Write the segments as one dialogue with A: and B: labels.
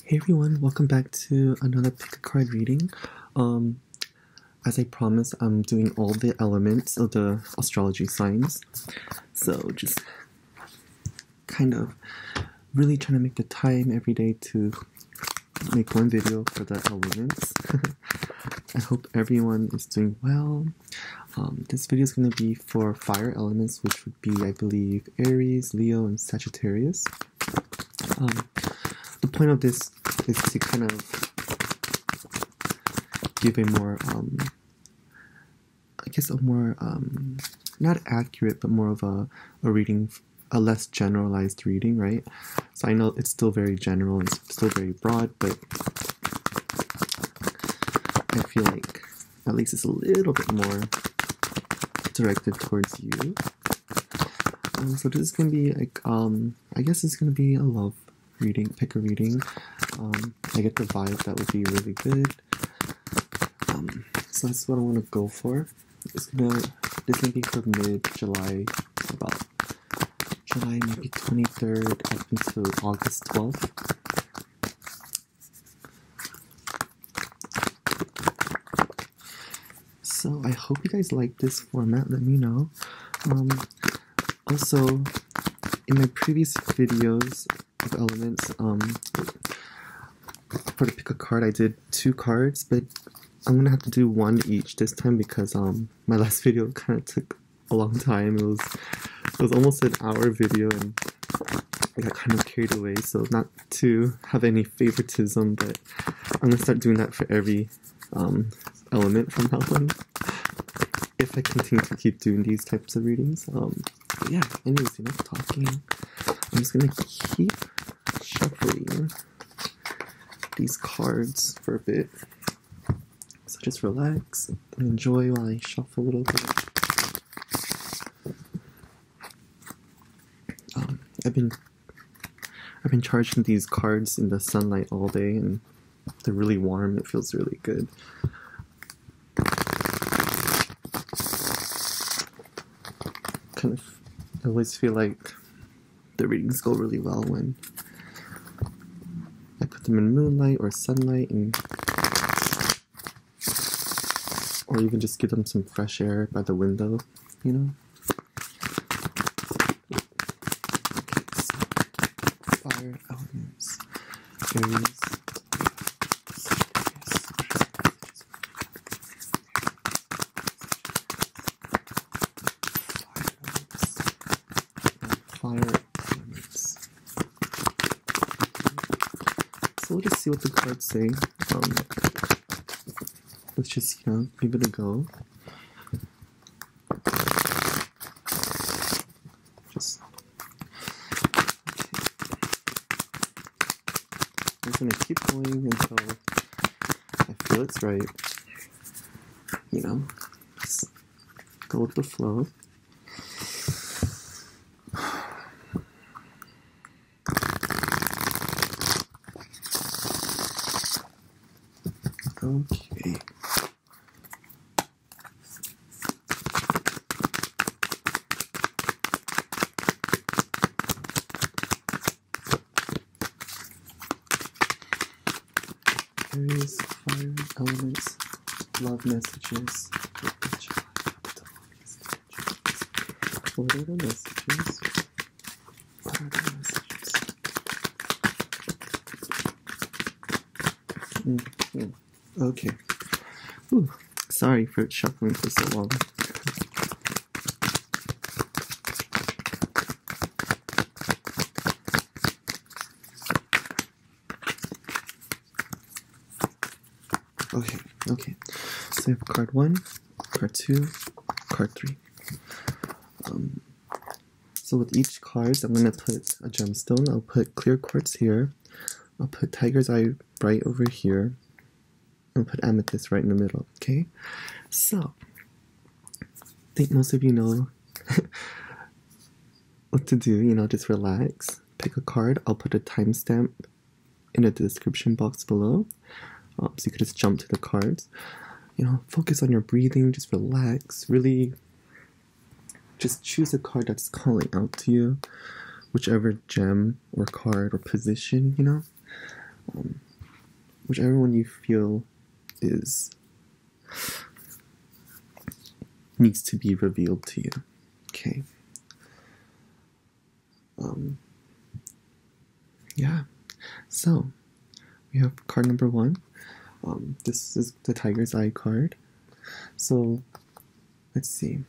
A: Hey everyone, welcome back to another pick a card reading. As I promised, I'm doing all the elements of the astrology signs. So just kind of really trying to make the time every day to make one video for the elements. I hope everyone is doing well. This video is going to be for fire elements, which would be, I believe, Aries, Leo, and Sagittarius. The point of this is to kind of give a more, I guess a more, not accurate, but more of a reading, a less generalized reading, right? So I know it's still very general, it's still very broad, but I feel like at least it's a little bit more directed towards you. So this is going to be like, I guess it's going to be a love reading, pick a reading. I get the vibe that would be really good. So that's what I want to go for. This may be for mid-July, about July maybe 23rd up until August 12th. So I hope you guys like this format, let me know. Also, in my previous videos of elements, for the pick a card, I did 2 cards, but I'm gonna have to do 1 each this time because my last video kind of took a long time. It was almost an hour video and I got kind of carried away, so not to have any favoritism, but I'm gonna start doing that for every element from now on if I continue to keep doing these types of readings. But yeah, anyways, enough talking. I'm just gonna keep shuffling these cards for a bit. So just relax and enjoy while I shuffle a little bit. I've been charging these cards in the sunlight all day and they're really warm. It feels really good. I always feel like the readings go really well when I put them in moonlight or sunlight, or even just give them some fresh air by the window, you know? Okay, so fire elements, Aries, fire elements. So we'll just see what the cards say. Let's just, give it a go. Just, okay. I'm gonna keep going until I feel it's right. Just go with the flow. Okay. Aries, fire elements, love messages. What are the messages? What are the messages? Okay. Ooh, sorry for shuffling for so long. Okay. So we have card 1, card 2, card 3. So with each card, I'm going to put a gemstone. I'll put clear quartz here. I'll put tiger's eye right over here. I'll put amethyst right in the middle, okay? So, I think most of you know what to do, just relax. Pick a card. I'll put a timestamp in the description box below. So you could just jump to the cards. Focus on your breathing, just relax. Really, just choose a card that's calling out to you. Whichever gem or card or position, whichever one you feel needs to be revealed to you. Okay. Yeah. So we have card number 1. This is the Tiger's Eye card. So let's see.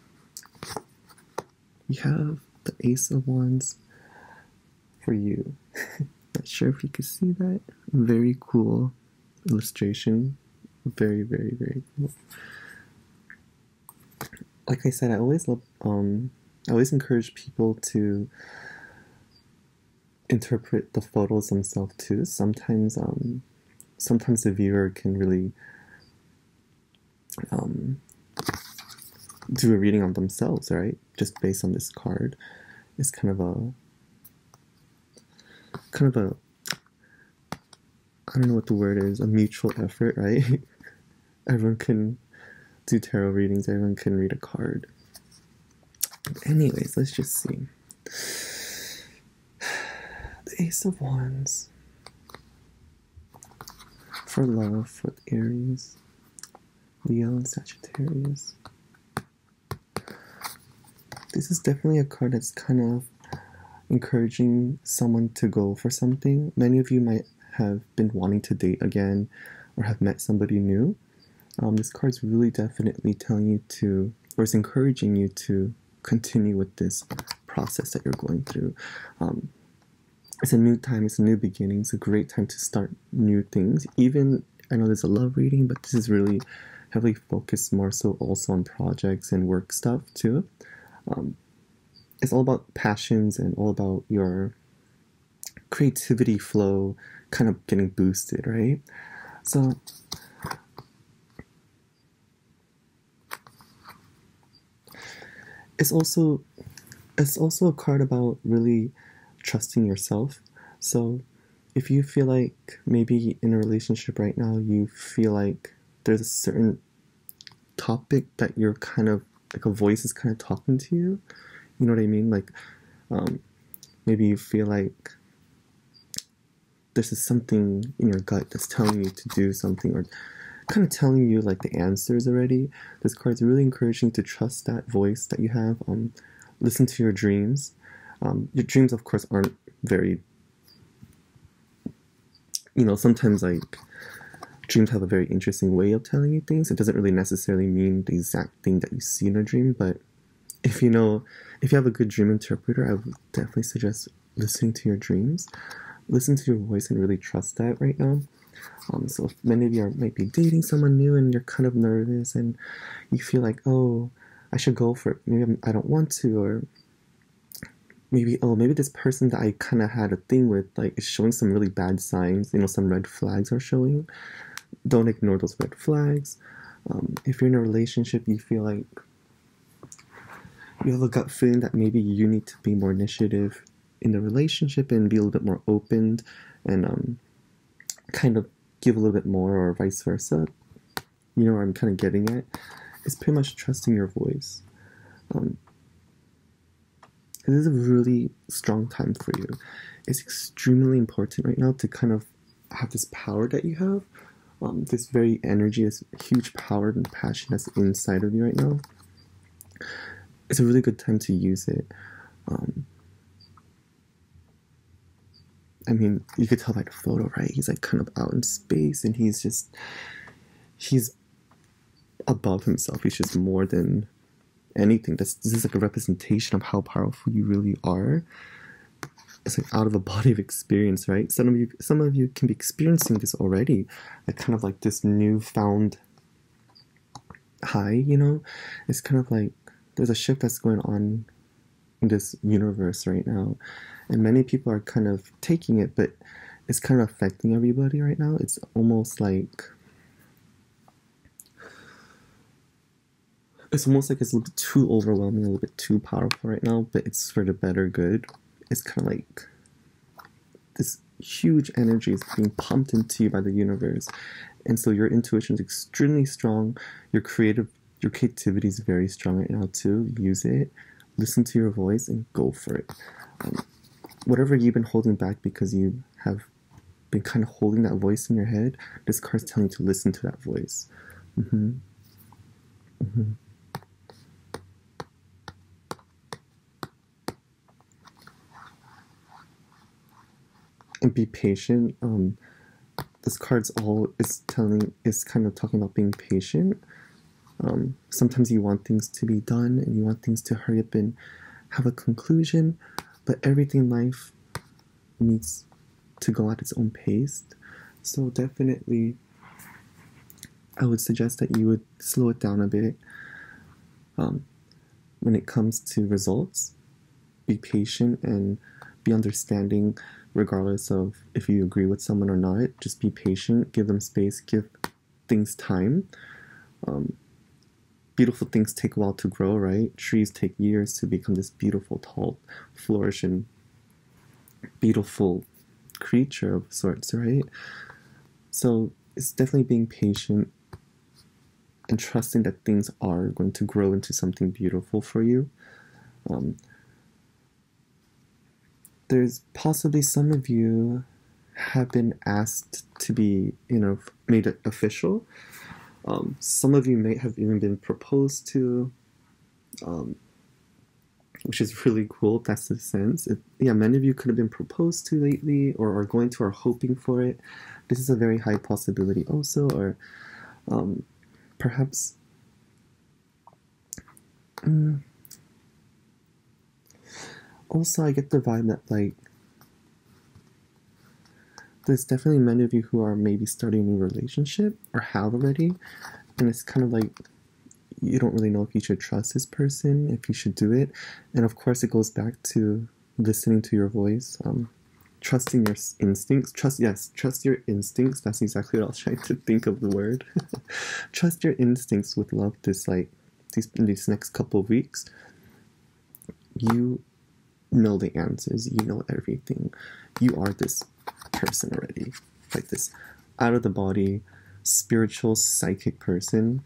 A: We have the Ace of Wands for you. Not sure if you can see that. Very cool illustration. Very, very, very cool. Like I said, I always love, I always encourage people to interpret the photos themselves too. Sometimes the viewer can really do a reading on themselves, right? Just based on this card. It's kind of a I don't know what the word is, a mutual effort, right? Everyone can do tarot readings, everyone can read a card. Anyways, let's just see. The Ace of Wands. For love, for Aries, Leo, and Sagittarius. This is definitely a card that's kind of encouraging someone to go for something. Many of you might have been wanting to date again or have met somebody new. This card's really definitely telling you to, or it's encouraging you to continue with this process that you're going through. It's a new time, it's a new beginning, it's a great time to start new things. Even, I know there's a love reading, but this is really heavily focused more so also on projects and work stuff too. It's all about passions and all about your creativity flow kind of getting boosted, right? So it's also a card about really trusting yourself. So if you feel like maybe in a relationship right now you feel like there's a certain topic that you're kind of like a voice is kind of talking to you, you know what I mean? Like maybe you feel like there's just something in your gut that's telling you to do something or kind of telling you like the answers already. This card's really encouraging to trust that voice that you have. Listen to your dreams. Your dreams, of course, aren't very, you know, sometimes like dreams have a very interesting way of telling you things. It doesn't really necessarily mean the exact thing that you see in a dream, but if you have a good dream interpreter, I would definitely suggest listening to your dreams. Listen to your voice and really trust that right now. So if many of you might be dating someone new and you're kind of nervous and you feel like, oh, I should go for it. Maybe I don't want to, or maybe this person that I kind of had a thing with like is showing some really bad signs. You know, some red flags are showing. Don't ignore those red flags. If you're in a relationship, you feel like you have a gut feeling that maybe you need to be more initiative in the relationship and be a little bit more open and kind of give a little bit more, or vice versa. You know where I'm kind of getting at? It's pretty much trusting your voice. This is a really strong time for you. It's extremely important right now to kind of have this power that you have, this very energy, this huge power and passion that's inside of you right now. It's a really good time to use it. I mean, you could tell by the photo, right? He's like kind of out in space and he's above himself. He's just more than anything. This is like a representation of how powerful you really are. It's like out of a body of experience, right? Some of you can be experiencing this already, like kind of like this newfound high, you know? It's kind of like there's a shift that's going on in this universe right now, and many people are kind of taking it, but it's kind of affecting everybody right now. It's almost like it's a little bit too overwhelming, a little bit too powerful right now, but it's for the better good. It's kind of like this huge energy is being pumped into you by the universe, and so your intuition is extremely strong. Your creativity is very strong right now too. Use it. Listen to your voice and go for it. Whatever you've been holding back because you have been kind of holding that voice in your head, this card's telling you to listen to that voice. And be patient. This card's is kind of talking about being patient. Sometimes you want things to be done and you want things to hurry up and have a conclusion, but everything in life needs to go at its own pace. So definitely I would suggest that you would slow it down a bit. When it comes to results, be patient and be understanding regardless of if you agree with someone or not. Just be patient, give them space, give things time. Beautiful things take a while to grow, right? Trees take years to become this beautiful, tall, flourishing, beautiful creature of sorts, right? So it's definitely being patient and trusting that things are going to grow into something beautiful for you. There's possibly some of you have been asked to be, made official. Some of you may have even been proposed to, which is really cool if that's the sense. Many of you could have been proposed to lately or are going to or hoping for it. This is a very high possibility also, or perhaps also I get the vibe that like there's definitely many of you who are maybe starting a new relationship or have already, and it's kind of like you don't really know if you should trust this person, if you should do it. And of course it goes back to listening to your voice, trusting your instincts. Trust your instincts. That's exactly what I was trying to think of the word. Trust your instincts with love in these next couple of weeks. You know the answers, you know everything. You are this person already, like this out of the body spiritual psychic person,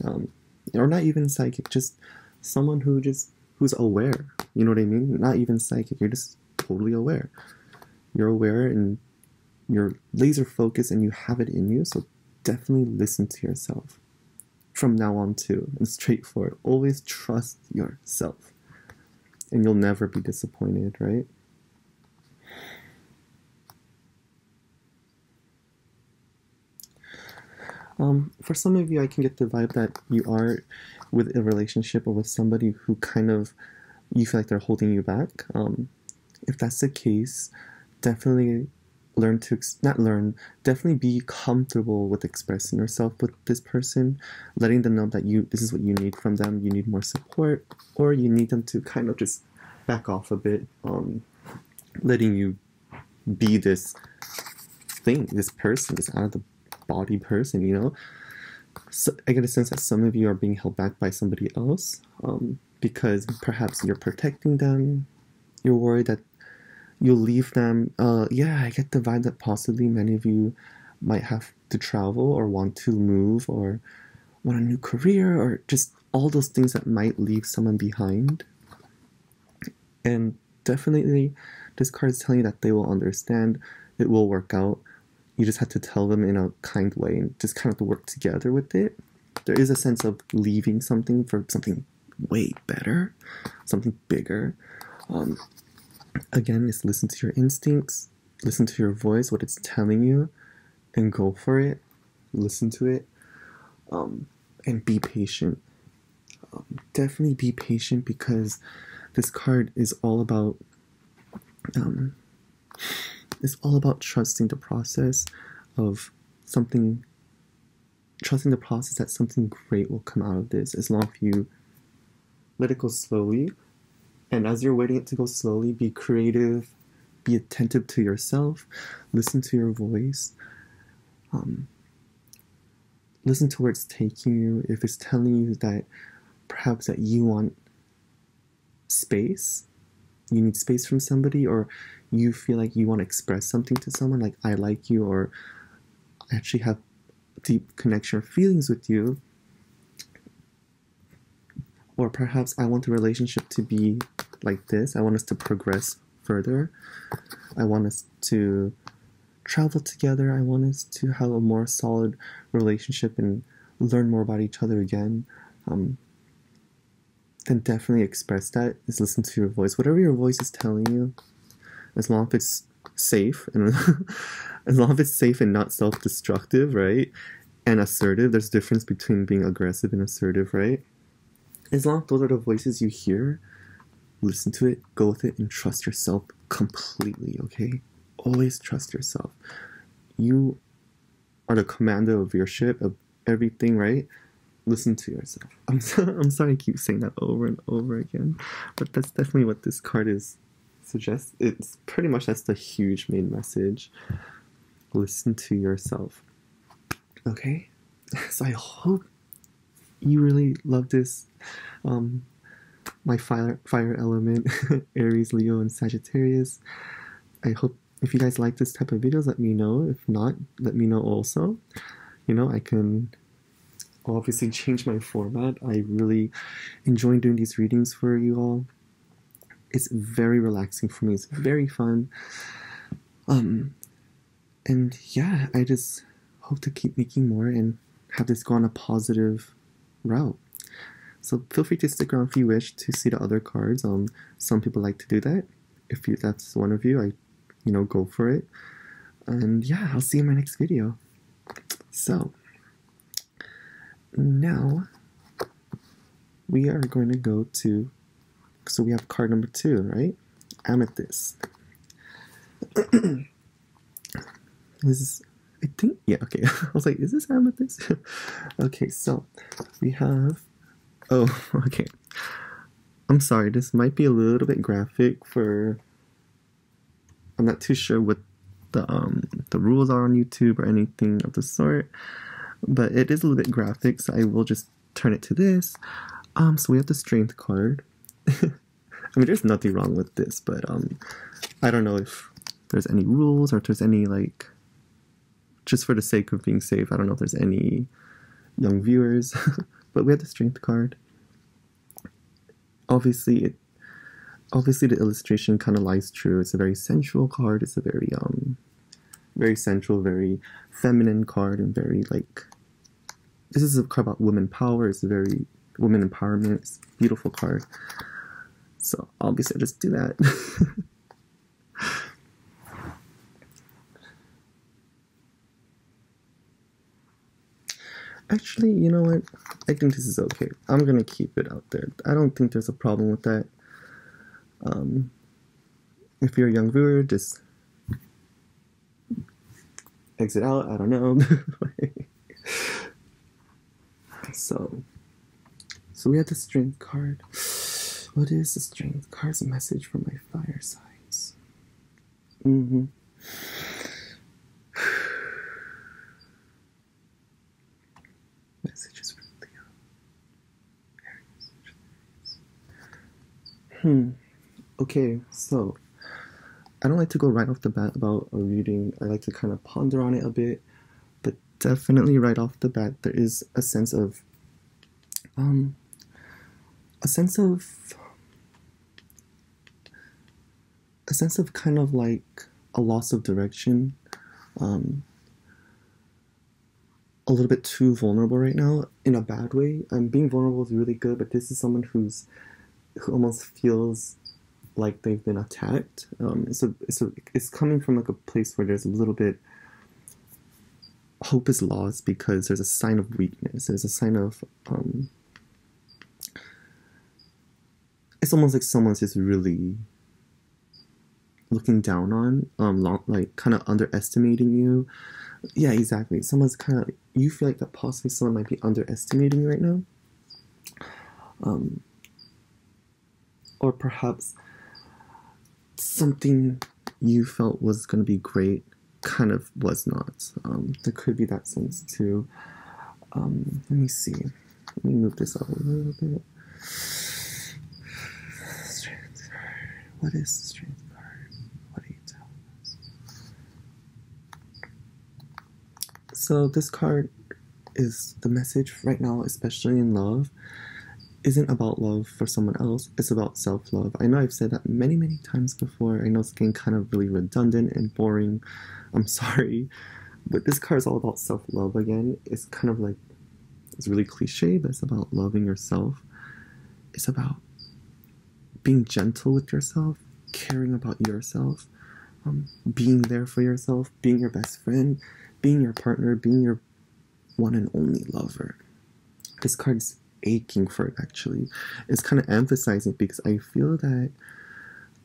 A: or not even psychic, just someone who's aware, you know what I mean? Not even psychic, you're just totally aware. You're aware and you're laser focused and you have it in you, so definitely listen to yourself from now on too, and straightforward. Always trust yourself and you'll never be disappointed, right? For some of you, I can get the vibe that you are with a relationship or with somebody who kind of, you feel like they're holding you back. If that's the case, definitely definitely be comfortable with expressing yourself with this person, letting them know that this is what you need from them. You need more support, or you need them to kind of just back off a bit, letting you be this thing, this person, this out of the body person, So I get a sense that some of you are being held back by somebody else, because perhaps you're protecting them, you're worried that you'll leave them. I get the vibe that possibly many of you might have to travel or want to move or want a new career or just all those things that might leave someone behind. And definitely this card is telling you that they will understand, it will work out. You just have to tell them in a kind way and just kind of work together with it. There is a sense of leaving something for something way better, something bigger. Again, just listen to your instincts, listen to your voice, what it's telling you, and go for it. Listen to it, and be patient. Definitely be patient, because this card is all about trusting the process of something, trusting the process that something great will come out of this, as long as you let it go slowly. And as you're waiting it to go slowly, be creative, be attentive to yourself, listen to your voice, listen to where it's taking you. If it's telling you that perhaps that you want space, you need space from somebody, or you feel like you want to express something to someone, like I like you, or I actually have deep connection or feelings with you, or perhaps I want the relationship to be like this, I want us to progress further, I want us to travel together. I want us to have a more solid relationship and learn more about each other again. Then definitely express that. Just listen to your voice. Whatever your voice is telling you, as long as it's safe and as long as it's safe and not self-destructive, right? And assertive. There's a difference between being aggressive and assertive, right? As long as those are the voices you hear, listen to it, go with it, and trust yourself completely, okay? Always trust yourself. You are the commander of your ship, of everything, right? Listen to yourself. I'm sorry I keep saying that over and over again, but that's definitely what this card is suggests. It's pretty much, that's the huge main message. Listen to yourself. Okay? So I hope you really love this. My fire element, Aries, Leo, and Sagittarius. I hope if you guys like this type of videos, let me know. If not, let me know also. You know, I can obviously change my format. I really enjoy doing these readings for you all. It's very relaxing for me. It's very fun. And yeah, I just hope to keep making more and have this go on a positive route. So feel free to stick around if you wish to see the other cards. Some people like to do that. If that's one of you, go for it. And yeah, I'll see you in my next video. So now we are going to go to, so we have card number 2, right? Amethyst. This is, I think, yeah, okay. I was like, is this amethyst? Okay, so we have, oh, okay. I'm sorry, this might be a little bit graphic for, I'm not too sure what the rules are on YouTube or anything of the sort, but it is a little bit graphic, so I will just turn it to this. So we have the Strength card. I mean, there's nothing wrong with this, but I don't know if there's any rules or if there's any, like, just for the sake of being safe, I don't know if there's any young viewers, but we have the Strength card. Obviously the illustration kind of lies true. It's a very sensual card. It's a very very sensual, very feminine card, and very, like, this is a card about women power. It's a very women empowerment. It's a beautiful card. So obviously I just do that. Actually, you know what? I think this is okay. I'm gonna keep it out there. I don't think there's a problem with that. If you're a young viewer, just exit out. I don't know. So we have the Strength card. What is the Strength card's message for my fire signs? Messages from Leo. Okay, so I don't like to go right off the bat about a reading. I like to kind of ponder on it a bit, but definitely right off the bat there is a sense of kind of like a loss of direction. A little bit too vulnerable right now, in a bad way. Being vulnerable is really good, but this is someone who almost feels like they've been attacked. It's coming from, like, a place where there's a little bit, hope is lost because there's a sign of weakness. There's a sign of it's almost like someone's just really looking down on, like, kind of underestimating you. Yeah, exactly. Someone's kind of, you feel like that possibly someone might be underestimating you right now. Or perhaps something you felt was going to be great kind of was not. There could be that sense too. Let me see. Let me move this up a little bit. Strength card. What is the Strength card? What are you telling us? So this card is the message right now, especially in love, isn't about love for someone else, it's about self-love. I know I've said that many times before. I know it's getting kind of really redundant and boring. I'm sorry. But this card is all about self-love again. It's kind of like, it's really cliche, but it's about loving yourself. It's about being gentle with yourself, caring about yourself, being there for yourself, being your best friend, being your partner, being your one and only lover. This card's aching for it, actually. It's kind of emphasizing it because I feel that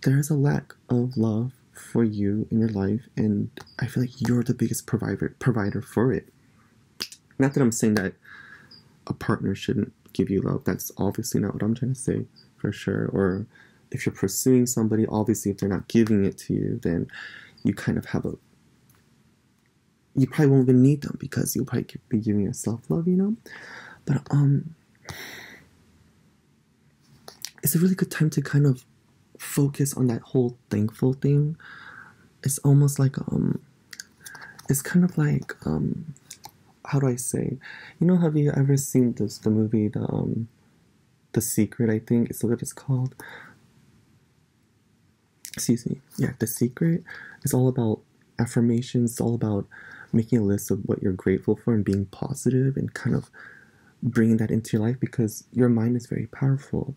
A: there's a lack of love for you in your life, and I feel like you're the biggest provider for it. Not that I'm saying that a partner shouldn't give you love. That's obviously not what I'm trying to say, for sure. Or if you're pursuing somebody, obviously if they're not giving it to you, then you kind of have you probably won't even need them because you'll probably be giving yourself love, you know? But it's a really good time to kind of focus on that whole thankful thing. It's almost like it's kind of like how do I say? You know, have you ever seen the movie The Secret? I think it's what it's called. Excuse me. Yeah, The Secret. It's all about affirmations. It's all about making a list of what you're grateful for and being positive and kind of bringing that into your life, because your mind is very powerful.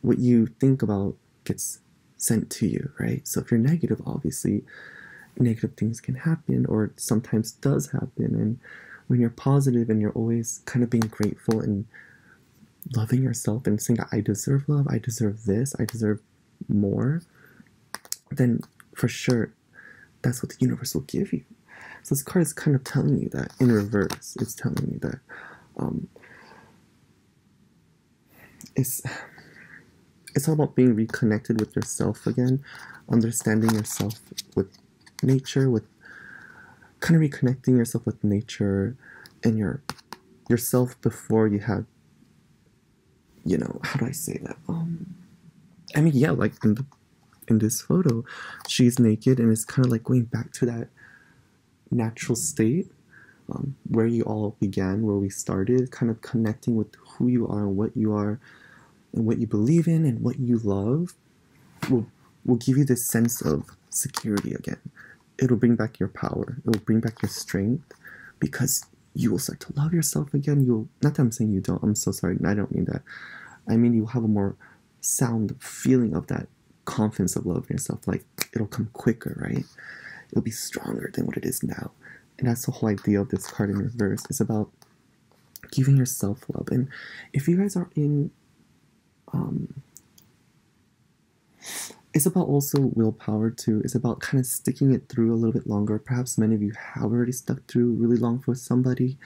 A: What you think about gets sent to you, right? So if you're negative, obviously negative things can happen, or sometimes does happen. And when you're positive and you're always kind of being grateful and loving yourself and saying that I deserve love, I deserve this, I deserve more, then for sure that's what the universe will give you. So this card is kind of telling you that in reverse. It's telling you that it's all about being reconnected with yourself again, understanding yourself with nature, with kind of reconnecting yourself with nature and yourself before you had, you know, how do I say that? I mean, yeah, like in this photo, she's naked, and it's kind of like going back to that natural state where you all began, where we started, kind of connecting with who you are and what you are and what you believe in and what you love will give you this sense of security again. It'll bring back your power. It'll bring back your strength, because you will start to love yourself again. Not that I'm saying you don't. I'm so sorry. I don't mean that. I mean, you'll have a more sound feeling of that confidence of loving yourself. Like, it'll come quicker, right? It'll be stronger than what it is now. And that's the whole idea of this card in reverse. It's about giving yourself love. And if you guys are in it's about also willpower too. It's about kind of sticking it through a little bit longer. Perhaps many of you have already stuck through really long for somebody,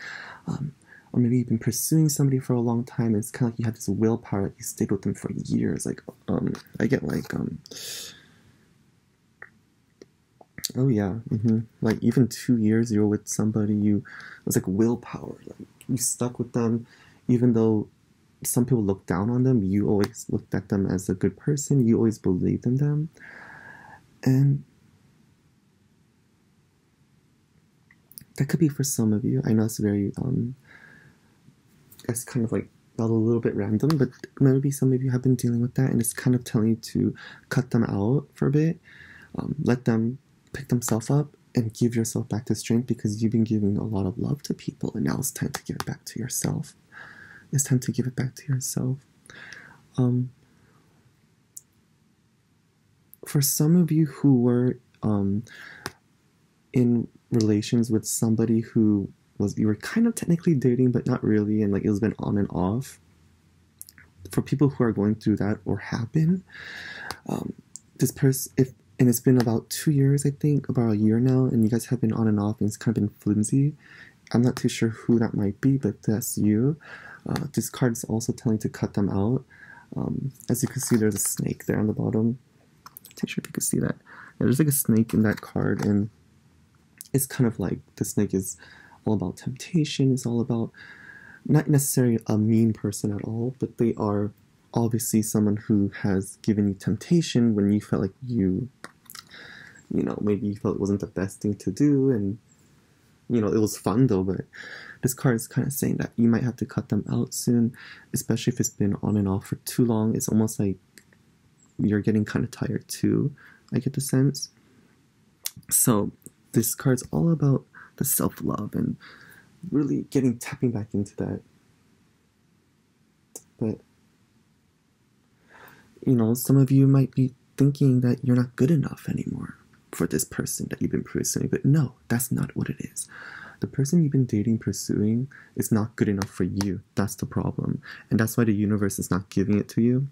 A: or maybe you've been pursuing somebody for a long time, and it's kind of like you have this willpower that you stayed with them for years. Like I get like oh yeah, like even 2 years you were with somebody, it was like willpower. Like you stuck with them, even though some people look down on them, you always looked at them as a good person. You always believed in them. And that could be for some of you. I know it's very, it's kind of like a little bit random, but maybe some of you have been dealing with that, and it's kind of telling you to cut them out for a bit. Let them pick themselves up and give yourself back the strength, because you've been giving a lot of love to people, and now it's time to give it back to yourself. It's time to give it back to yourself. For some of you who were in relations with somebody who you were kind of technically dating, but not really, and like it's been on and off. For people who are going through that or have been, this person, and it's been about 2 years, I think, about a year now, and you guys have been on and off, and it's kind of been flimsy. I'm not too sure who that might be, but that's you. This card is also telling you to cut them out. As you can see, there's a snake there on the bottom. I'm not sure if you can see that. Yeah, there's like a snake in that card, and it's kind of like the snake is all about temptation. It's all about not necessarily a mean person at all, but they are obviously someone who has given you temptation when you felt like you know, maybe you felt it wasn't the best thing to do, and you know, it was fun though, but this card is kind of saying that you might have to cut them out soon, especially if it's been on and off for too long. It's almost like you're getting kind of tired too, I get the sense. So this card's all about the self-love and really tapping back into that. But, you know, some of you might be thinking that you're not good enough anymore for this person that you've been pursuing, but no, that's not what it is. The person you've been dating, pursuing, is not good enough for you. That's the problem. And that's why the universe is not giving it to you.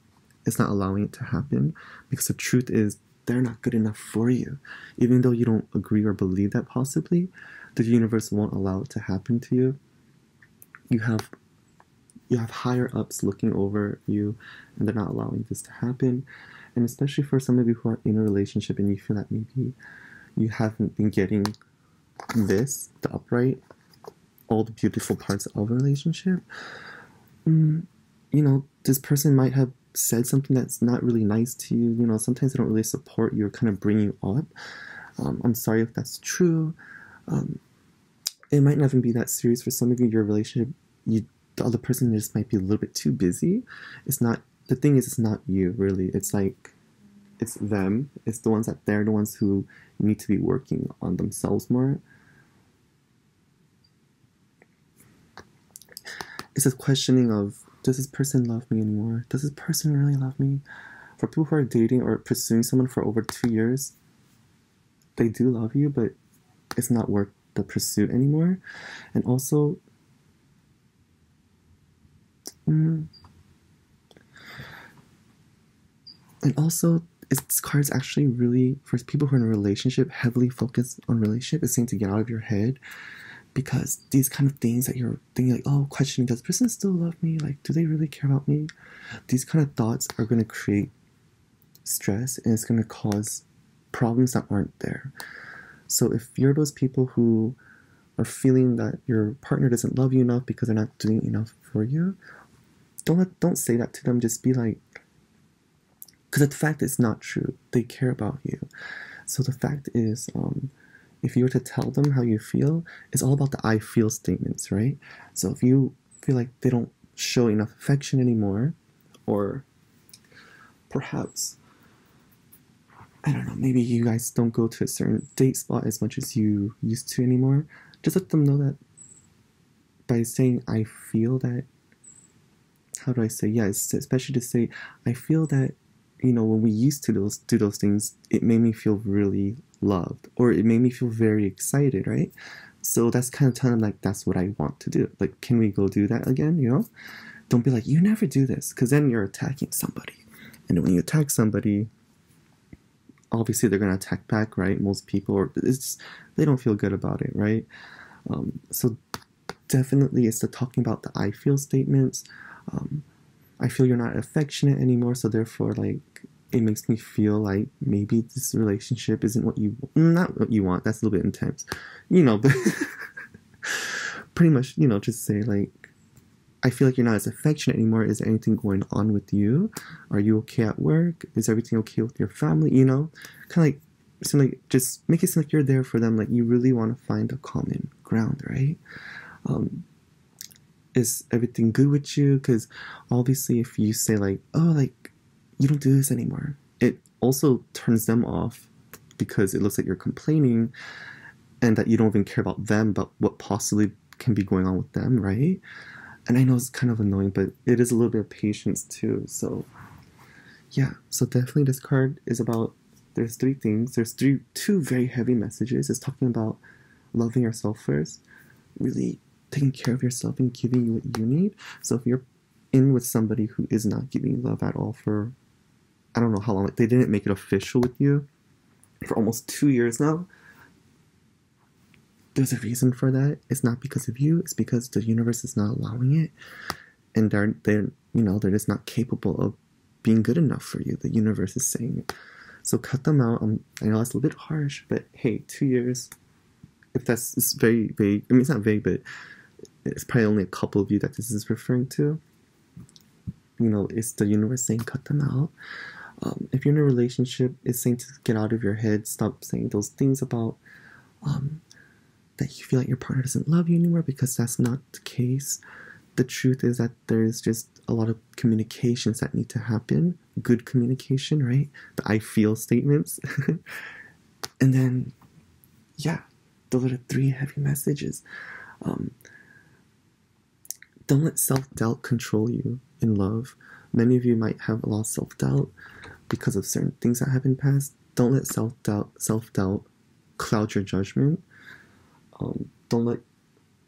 A: It's not allowing it to happen, because the truth is they're not good enough for you. Even though you don't agree or believe that possibly, the universe won't allow it to happen to you. You have higher ups looking over you, and they're not allowing this to happen. And especially for some of you who are in a relationship and you feel that maybe you haven't been getting this, the upright, all the beautiful parts of a relationship, you know, this person might have said something that's not really nice to you. You know, sometimes they don't really support you or kind of bring you up. I'm sorry if that's true. It might not even be that serious for some of you. Your relationship, the other person just might be a little bit too busy. It's not, the thing is, it's not you, really. It's like, it's them. It's the ones that they're the ones who need to be working on themselves more. It's a questioning of, does this person love me anymore? Does this person really love me? For people who are dating or pursuing someone for over 2 years, they do love you, but it's not worth the pursuit anymore. And also, this card's actually really, for people who are in a relationship, heavily focused on relationship. It's saying to get out of your head, because these kind of things that you're thinking, like, oh, questioning, does this person still love me? Like, do they really care about me? These kind of thoughts are going to create stress, and it's going to cause problems that aren't there. So if you're those people who are feeling that your partner doesn't love you enough because they're not doing enough for you, don't say that to them. Just be like, because the fact is not true. They care about you. So the fact is, if you were to tell them how you feel, it's all about the I feel statements, right? So if you feel like they don't show enough affection anymore, or perhaps, I don't know, maybe you guys don't go to a certain date spot as much as you used to anymore, just let them know that by saying, I feel that, how do I say, yes, especially to say, I feel that, you know, when we used to do those things, it made me feel really loved, or it made me feel very excited, right? So that's kind of telling them, like, that's what I want to do. Like, can we go do that again, you know? Don't be like, you never do this, because then you're attacking somebody. And when you attack somebody, obviously they're going to attack back, right? Most people, or they don't feel good about it, right? So definitely it's the talking about the I feel statements. I feel you're not affectionate anymore, so therefore, like, it makes me feel like maybe this relationship isn't what you, not what you want, that's a little bit intense, you know, but pretty much, you know, just say, like, I feel like you're not as affectionate anymore. Is there anything going on with you? Are you okay at work? Is everything okay with your family? You know, kind of like, seem like, just make it seem like you're there for them, like you really want to find a common ground, right? Is everything good with you? Because obviously if you say, like, oh, like, you don't do this anymore, it also turns them off, because it looks like you're complaining and that you don't even care about them, but what possibly can be going on with them, right? And I know it's kind of annoying, but it is a little bit of patience too. So yeah, so definitely this card is about, there's three things. There's two very heavy messages. It's talking about loving yourself first, really taking care of yourself and giving you what you need. So if you're in with somebody who is not giving you love at all for, I don't know how long, like, they didn't make it official with you for almost 2 years now, there's a reason for that. It's not because of you, it's because the universe is not allowing it, and they're you know, they're just not capable of being good enough for you. The universe is saying it. So cut them out. I know that's a little bit harsh, but hey, 2 years, if it's very vague, I mean, it's not vague, but it's probably only a couple of you that this is referring to. You know, it's the universe saying cut them out. If you're in a relationship, it's saying to get out of your head, stop saying those things about that you feel like your partner doesn't love you anymore, because that's not the case. The truth is that there's just a lot of communications that need to happen. Good communication, right? The I feel statements. And then, yeah, those are the 3 heavy messages. Don't let self-doubt control you in love. Many of you might have a lot of self-doubt because of certain things that have been past. Don't let self-doubt cloud your judgment. Don't let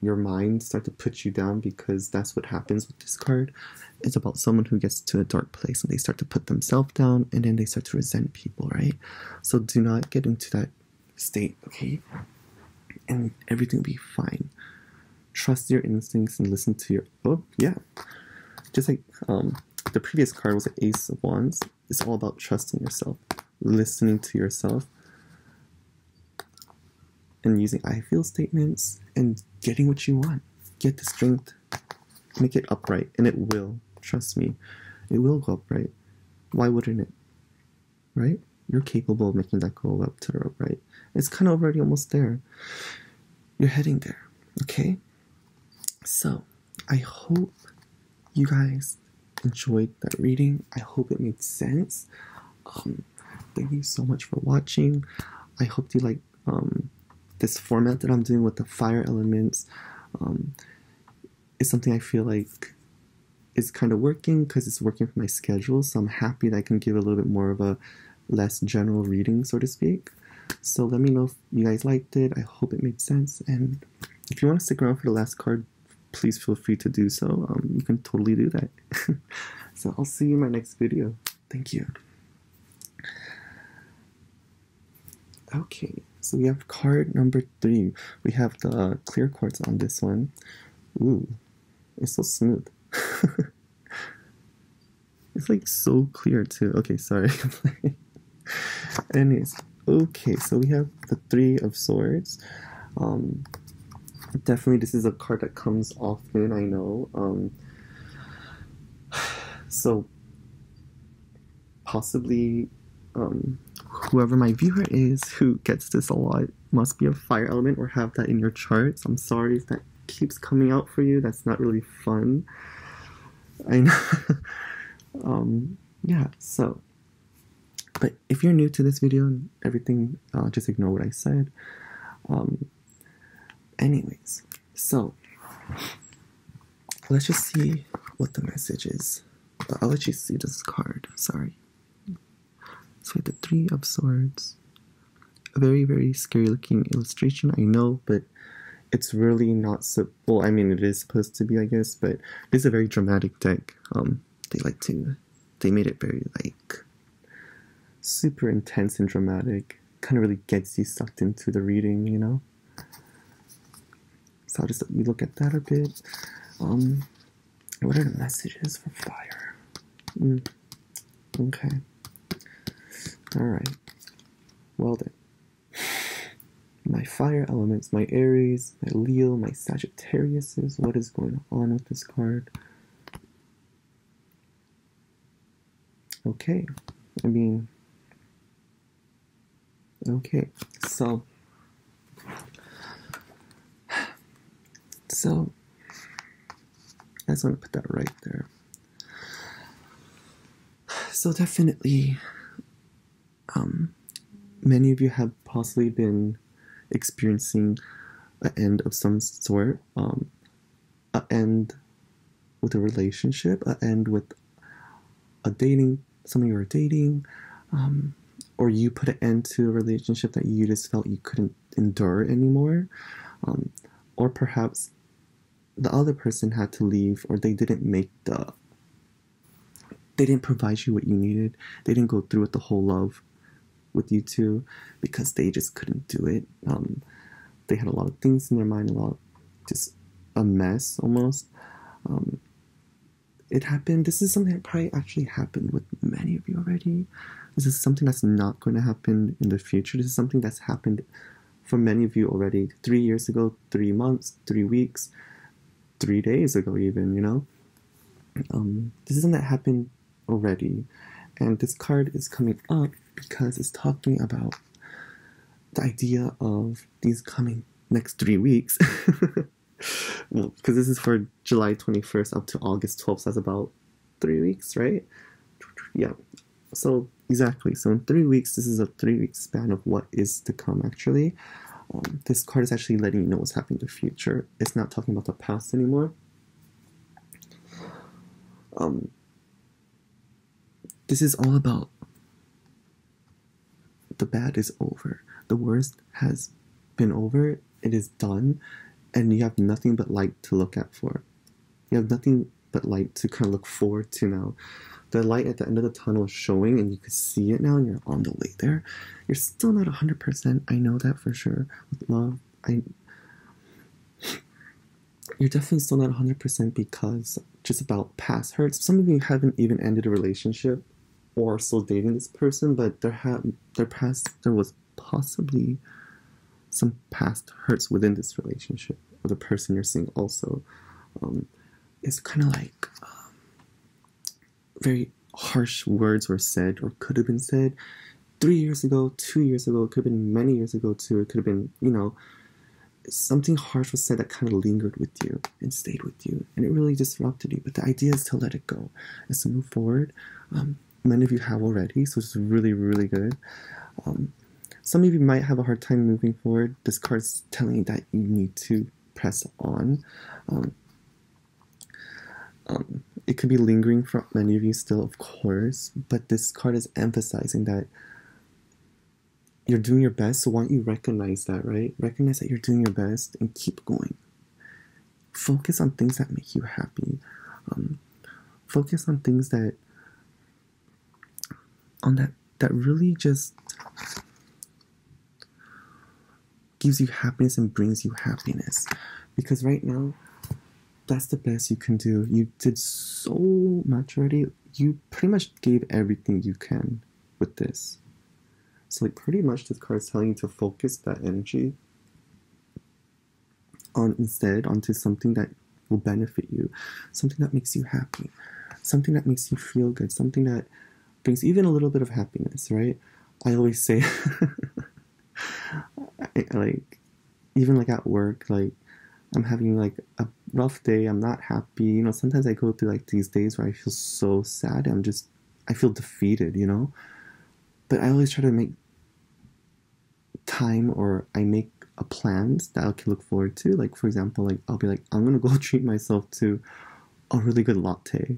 A: your mind start to put you down, because that's what happens with this card. It's about someone who gets to a dark place and they start to put themselves down, and then they start to resent people, right? So do not get into that state, okay? And everything will be fine. Trust your instincts and listen to your... Oh, yeah. Just like the previous card was the Ace of Wands. It's all about trusting yourself, listening to yourself, and using I feel statements and getting what you want. Get the strength. Make it upright. And it will. Trust me. It will go upright. Why wouldn't it? Right? You're capable of making that go up to the upright. It's kind of already almost there. You're heading there. Okay? So, I hope you guys enjoyed that reading. I hope it made sense. Thank you so much for watching. I hope you like this format that I'm doing with the fire elements. It's something I feel like is kind of working, because it's working for my schedule. So I'm happy that I can give a little bit more of a less general reading, so to speak. So let me know if you guys liked it. I hope it made sense. And if you want to stick around for the last card, please feel free to do so. You can totally do that. So I'll see you in my next video. Thank you. Okay, so we have card number 3. We have the clear quartz on this one. Ooh, it's so smooth. It's like so clear too. Okay, sorry. Anyways, okay, so we have the 3 of Swords. Definitely this is a card that comes often, I know. So possibly whoever my viewer is who gets this a lot must be a fire element or have that in your charts. I'm sorry if that keeps coming out for you. That's not really fun. I know. Yeah, so, but if you're new to this video and everything, just ignore what I said. Anyways, so let's just see what the message is. I'll let you see this card. Sorry. So we have the 3 of Swords. A very, very scary looking illustration, I know, but it's really not so... Well, I mean, it is supposed to be, I guess, but it's a very dramatic deck. They made it very, like, super intense and dramatic. Kind of really gets you sucked into the reading, you know? So I'll just let you look at that a bit. What are the messages for fire? Okay. Alright. Well then. My fire elements, my Aries, my Leo, my Sagittariuses. What is going on with this card? Okay. I mean... Okay. So... I just want to put that right there. So definitely, many of you have possibly been experiencing an end of some sort, an end with a relationship, an end with someone you were dating, or you put an end to a relationship that you just felt you couldn't endure anymore, or perhaps the other person had to leave, or they didn't provide you what you needed. They didn't go through with the whole love with you two because they just couldn't do it. They had a lot of things in their mind, just a mess almost. It happened. This is something that probably actually happened with many of you already. This is something that's not going to happen in the future. This is something that's happened for many of you already 3 years ago, 3 months, 3 weeks, 3 days ago even, you know? This is something that happened already. And this card is coming up because it's talking about the idea of these coming next 3 weeks. Well, because this is for July 21st up to August 12th, so that's about 3 weeks, right? Yeah. So exactly. So in 3 weeks, this is a 3-week span of what is to come. Actually, this card is actually letting you know what's happening in the future. It's not talking about the past anymore. This is all about the bad is over. The worst has been over. It is done, and you have nothing but light to look at for. You have nothing but light to kind of look forward to now. The light at the end of the tunnel is showing, and you can see it now, and you're on the way there. You're still not 100%. I know that for sure. With love, you're definitely still not 100% because just about past hurts. Some of you haven't even ended a relationship or are still dating this person, but there was possibly some past hurts within this relationship, or the person you're seeing also. It's kind of like very harsh words were said or could have been said 3 years ago, 2 years ago. It could have been many years ago too. It could have been, something harsh was said that kind of lingered with you and stayed with you, and it really disrupted you. But the idea is to let it go, is to move forward. Many of you have already, so it's really, really good. Some of you might have a hard time moving forward. This card's telling you that you need to press on. It could be lingering for many of you still, of course, but this card is emphasizing that you're doing your best, so why don't you recognize that, right? Recognize that you're doing your best and keep going. Focus on things that make you happy. Focus on things that really just gives you happiness and brings you happiness. Because right now, that's the best you can do. You did so much already. You pretty much gave everything you can with this. So like pretty much this card is telling you to focus that energy onto something that will benefit you, something that makes you happy, something that makes you feel good, something that brings even a little bit of happiness, right? I always say, even like at work, like I'm having like a rough day, I'm not happy, sometimes I go through like these days where I feel so sad, I feel defeated, but I always try to make time, or I make a plans that I can look forward to. Like for example, like I'll be like, I'm gonna go treat myself to a really good latte,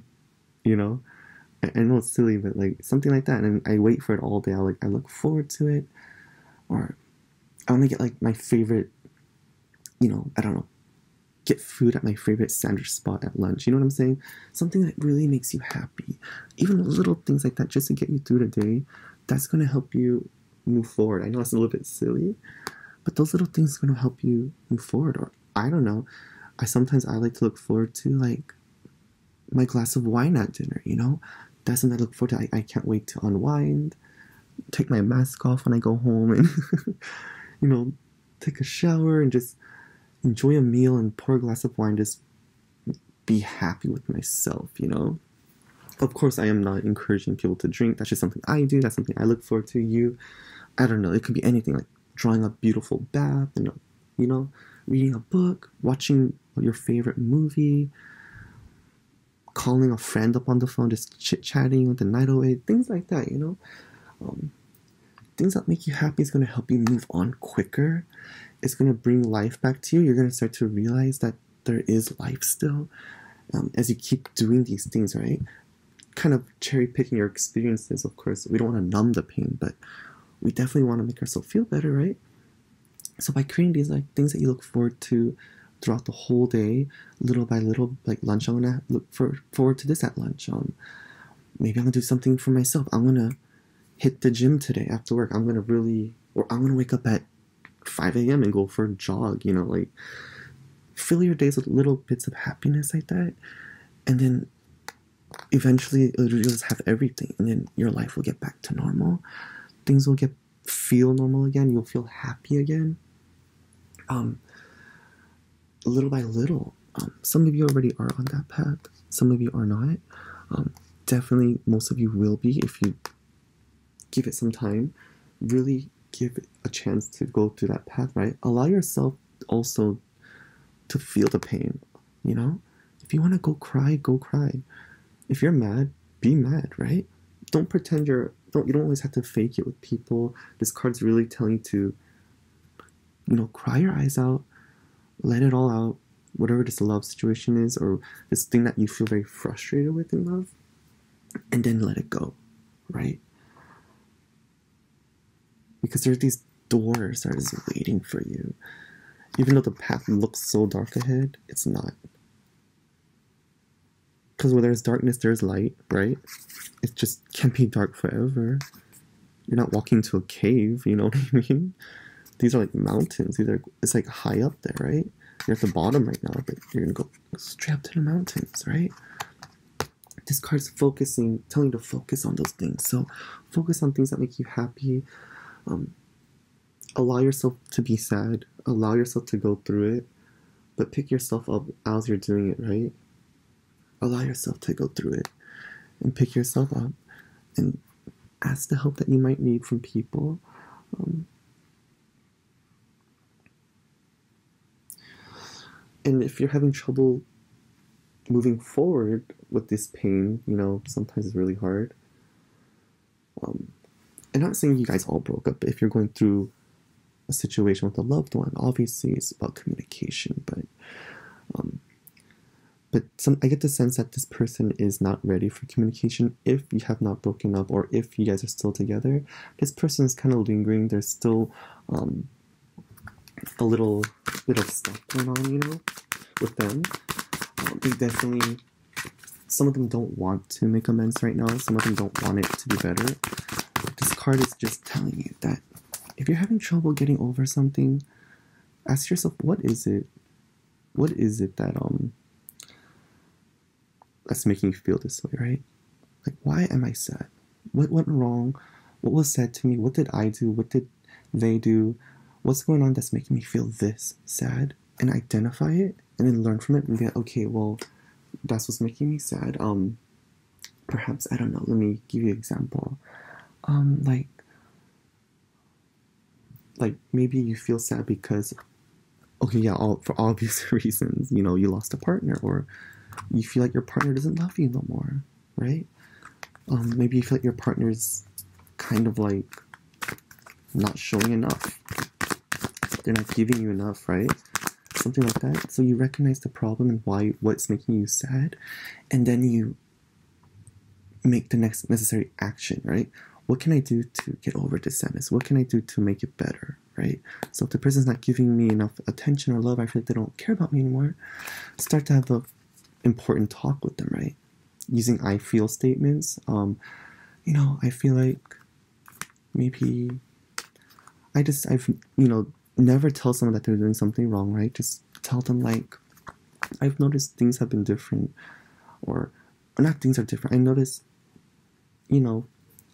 A: I know it's silly, but like something like that, and I wait for it all day. I look forward to it. Or I want to get like my favorite, I don't know, get food at my favorite sandwich spot at lunch. You know what I'm saying? Something that really makes you happy. Even little things like that, just to get you through the day, that's going to help you move forward. I know it's a little bit silly, but those little things are going to help you move forward. Or I don't know, sometimes I like to look forward to like my glass of wine at dinner, That's something I look forward to. I can't wait to unwind, take my mask off when I go home, and take a shower and just enjoy a meal and pour a glass of wine, just be happy with myself, Of course, I am not encouraging people to drink. That's just something I do. That's something I look forward to. I don't know, it could be anything, like drawing a beautiful bath, reading a book, watching your favorite movie, calling a friend up on the phone, just chit-chatting the night away, things like that, Things that make you happy is going to help you move on quicker. It's going to bring life back to you. You're going to start to realize that there is life still as you keep doing these things, right? Kind of cherry-picking your experiences, of course. We don't want to numb the pain, but we definitely want to make ourselves feel better, right? So by creating these like things that you look forward to throughout the whole day, little by little, like lunch, I'm going to look forward to this at lunch. Maybe I'm going to do something for myself. I'm going to hit the gym today after work. I'm going to wake up at 5 a.m. and go for a jog, like fill your days with little bits of happiness like that. And then eventually you'll just have everything, and then your life will get back to normal. Things will feel normal again. You'll feel happy again. Little by little. Some of you already are on that path. Some of you are not. Definitely most of you will be if you give it some time. Really give it a chance to go through that path, right? Allow yourself also to feel the pain, you know? If you want to go cry, go cry. If you're mad, be mad, right? Don't pretend you don't always have to fake it with people. This card's really telling you to, you know, cry your eyes out, let it all out, whatever this love situation is, or this thing that you feel very frustrated with in love, and then let it go, right? Because there's these doors that is waiting for you. Even though the path looks so dark ahead, it's not. Because where there's darkness, there's light, right? It just can't be dark forever. You're not walking to a cave, you know what I mean? These are like mountains. It's like high up there, right? You're at the bottom right now, but you're gonna go straight up to the mountains, right? This card's telling you to focus on those things. So focus on things that make you happy. Allow yourself to be sad. Allow yourself to go through it, but pick yourself up as you're doing it, right? Allow yourself to go through it and pick yourself up and ask the help that you might need from people. And if you're having trouble moving forward with this pain, you know, sometimes it's really hard. I'm not saying you guys all broke up, but if you're going through a situation with a loved one, obviously it's about communication, but I get the sense that this person is not ready for communication. If you have not broken up, or if you guys are still together, this person is kind of lingering. There's still a little bit of stuff going on, you know, with them. They definitely, some of them don't want to make amends right now. Some of them don't want it to be better. This card is just telling you that if you're having trouble getting over something, ask yourself, what is it? What is it that that's making you feel this way, right? Like, why am I sad? What went wrong? What was said to me? What did I do? What did they do? What's going on that's making me feel this sad? And identify it, and then learn from it, and be like, okay, well, that's what's making me sad. Perhaps, I don't know, let me give you an example. Like maybe you feel sad because, okay, yeah, for obvious reasons, you know, you lost a partner, or you feel like your partner doesn't love you no more, right? Maybe you feel like your partner's kind of like not showing enough. They're not giving you enough, right? Something like that. So you recognize the problem and what's making you sad, and then you make the next necessary action, right? What can I do to get over this sadness? What can I do to make it better, right? So if the person's not giving me enough attention or love, I feel like they don't care about me anymore, start to have a important talk with them, right? Using I feel statements. You know, I feel like maybe I've you know, never tell someone that they're doing something wrong, right? Just tell them, like, I've noticed things have been different, or not things are different. I notice, you know,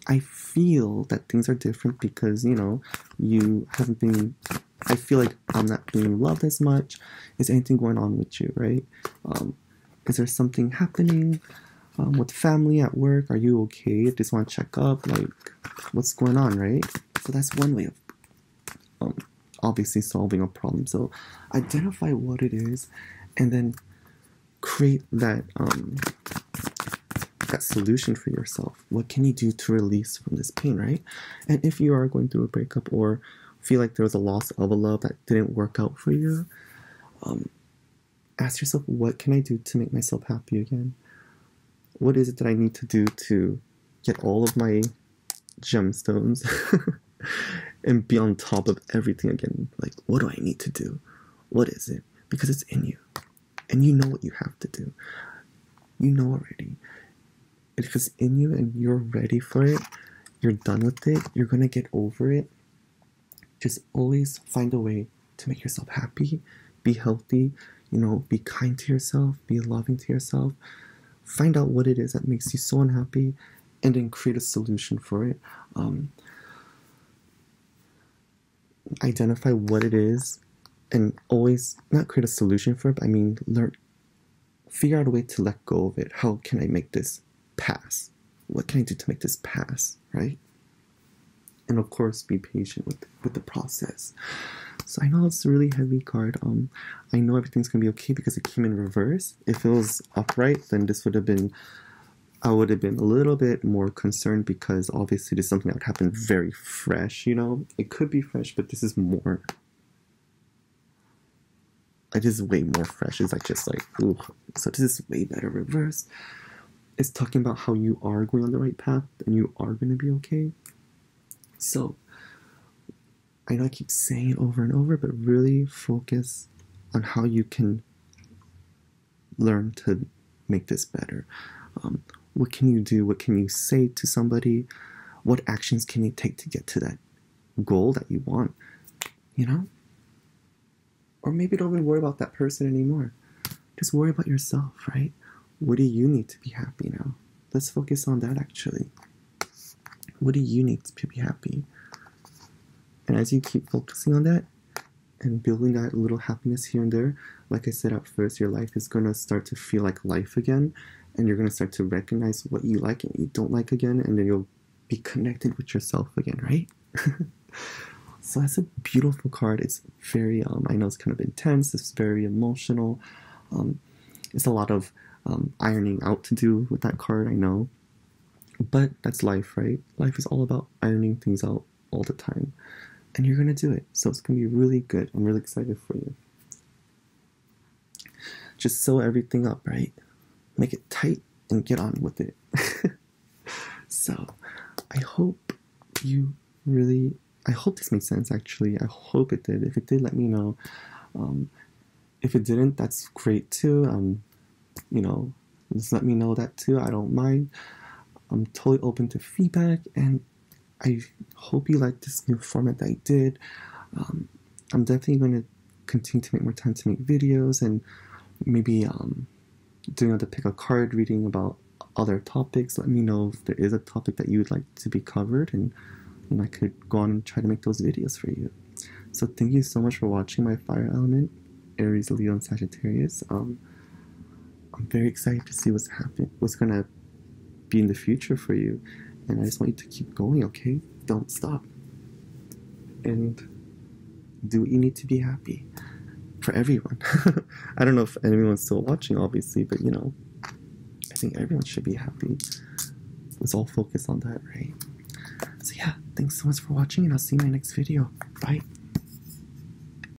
A: I feel that things are different because, you know, you haven't been, I feel like I'm not being loved as much. Is anything going on with you, right? Is there something happening with family, at work? Are you okay? I just want to check up, like, what's going on, right? So that's one way of obviously solving a problem. So identify what it is, and then create that that solution for yourself. What can you do to release from this pain, right? And if you are going through a breakup, or feel like there was a loss of a love that didn't work out for you, ask yourself, what can I do to make myself happy again? What is it that I need to do to get all of my gemstones and be on top of everything again? Like, what do I need to do? What is it? Because it's in you, and you know what you have to do. You know already. If it's in you and you're ready for it, you're done with it, you're gonna get over it. Just always find a way to make yourself happy, be healthy, you know, be kind to yourself, be loving to yourself. Find out what it is that makes you so unhappy, and then create a solution for it. Identify what it is, and always not create a solution for it, but I mean, figure out a way to let go of it. How can I make this pass? What can I do to make this pass, right? And of course, be patient with the process. So I know it's a really heavy card. I know everything's gonna be okay because it came in reverse. If it was upright, then this would have been, I would have been a little bit more concerned because obviously this is something that would happen very fresh, you know? It could be fresh, but this is more, like, this is way more fresh. It's like, just like, ooh. So this is way better reverse. It's talking about how you are going on the right path and you are going to be okay. So I know I keep saying it over and over, but really focus on how you can learn to make this better. What can you do? What can you say to somebody? What actions can you take to get to that goal that you want? You know? Or maybe don't even worry about that person anymore. Just worry about yourself, right? What do you need to be happy now? Let's focus on that, actually. What do you need to be happy? And as you keep focusing on that and building that little happiness here and there, like I said at first, your life is going to start to feel like life again. And you're going to start to recognize what you like and what you don't like again. And then you'll be connected with yourself again, right? So that's a beautiful card. It's very, I know it's kind of intense. It's very emotional. It's a lot of ironing out to do with that card, I know. But that's life, right? Life is all about ironing things out all the time. And you're going to do it. So it's going to be really good. I'm really excited for you. Just sew everything up, right? Make it tight and get on with it. So I hope you really... I hope this made sense, actually. I hope it did. If it did, let me know. If it didn't, that's great too. You know, just let me know that too. I don't mind. I'm totally open to feedback, and I hope you like this new format that I did. I'm definitely going to continue to make more time to make videos, and maybe doing another pick a card reading about other topics. Let me know if there is a topic that you would like to be covered, and I could go on and try to make those videos for you. So thank you so much for watching my fire element, Aries, Leo, and Sagittarius. I'm very excited to see what's gonna be in the future for you, and I just want you to keep going, okay? Don't stop, and do what you need to be happy for everyone. I don't know if anyone's still watching, obviously, but you know, I think everyone should be happy. Let's all focus on that, right? So yeah, thanks so much for watching, and I'll see you in my next video. Bye.